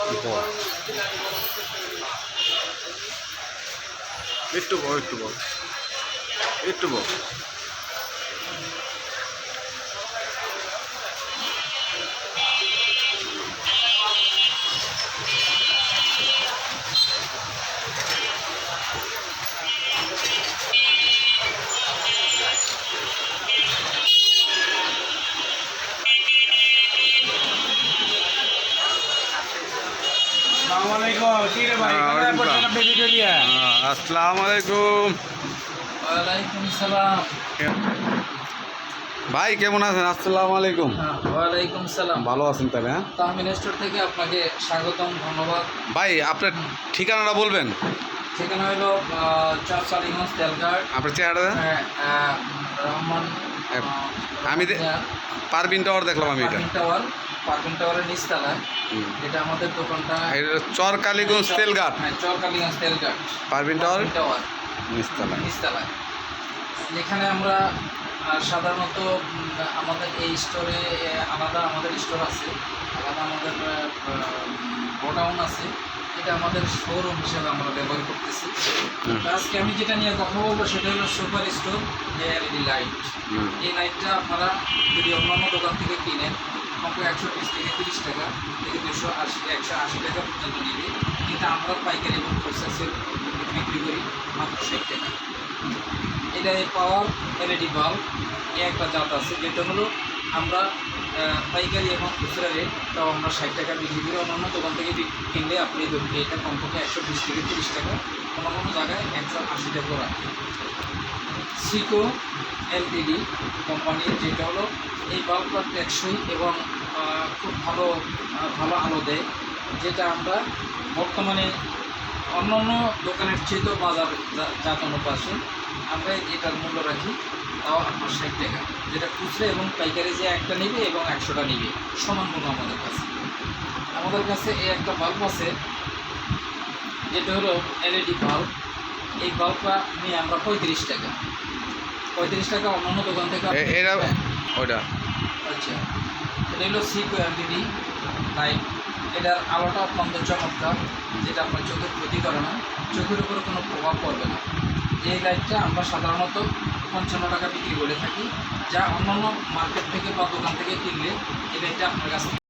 একটু বড়, একটু বড়, একটু বড়। আসসালামু আলাইকুম ভাই, কেমন আছেন? আসসালামু আলাইকুম। ওয়ালাইকুম সালাম। ভালো আছেন তাহলে? হ্যাঁ, তাহমিন স্টোর থেকে আপনাকে স্বাগতম, ধন্যবাদ। ভাই আপনার ঠিকানাটা বলবেন? ঠিকানা হলো চরকালীগঞ্জ তেলঘাট। আপনার চেহারাটা? রহমান। আমি পারভিন টাওয়ার দেখলাম। আমি এটা পারভিন টাওয়ারের নিচতলায়। এটা আমাদের দোকানটা চরকালীগঞ্জ তেলঘাট। চরকালীগঞ্জ তেলঘাট, পারভিন টাওয়ার নিচতলায়। এখানে আমরা সাধারণত আমাদের এই স্টোরে আলাদা আমাদের স্টোর আছে, আলাদা আমাদের গোডাউন আছে। এটা আমাদের শোরুম হিসেবে আমরা ব্যবহার করতেছি। আজকে আমি যেটা নিয়ে কথা বলবো সেটা হলো সুপার স্টোর এলইডি লাইট। এই লাইটটা আপনারা যদি অন্যান্য দোকান থেকে কিনেন, কমপক্ষে 120 থেকে 30 টাকা থেকে 180 টাকা পর্যন্ত নেবে, কিন্তু আমরা পাইকারি এবং হোলসেল বিক্রি করি মাত্র 60 টাকা। এটা পাওয়ার এলইডি বাল্ব একটা জাত আছে, যেটা হলো আমরা পাইকারি এবং খুচরা রেট তাও আমরা 60 টাকা বিক্রি করি। অন্যান্য দোকান থেকে কিনলে আপনি ধরুন এটা কমপক্ষে 120 থেকে 30 টাকা, কোনো কোনো জায়গায় 180 টাকা রাখে। সিকো এলইডি কোম্পানির, যেটা হলো এই বাল্বটা টেকসই এবং খুব ভালো আলো দেয়, যেটা আমরা বর্তমানে অন্যান্য দোকানের চেয়েও বাজার জাত অনুপাশে আমরা এটার মূল্য রাখি তাও আপনার 60 টাকা, যেটা খুচরা এবং পাইকারি যে একটা নেবে এবং 100টা নেবে সমান মূল্য আমাদের কাছে। আমাদের কাছে এই একটা বাল্ব আছে যেটা হলো এলইডি বাল্ব। এই বাল্বটা নিয়ে আমরা 35 টাকা অন্যান্য দোকান থেকে ওইটা। আচ্ছা, এটা হলো সিকো এলইডি লাইট। এটার আলোটা অত্যন্ত চমৎকার, যেটা আপনার চোখের ক্ষতি করে না, চোখের উপরে কোনো প্রভাব পড়বে না। এই লাইটটা আমরা সাধারণত 55 টাকা বিক্রি করে থাকি, যা অন্যান্য মার্কেট থেকে বা দোকান থেকে কিনলে এই লাইটটা আপনার কাছ থেকে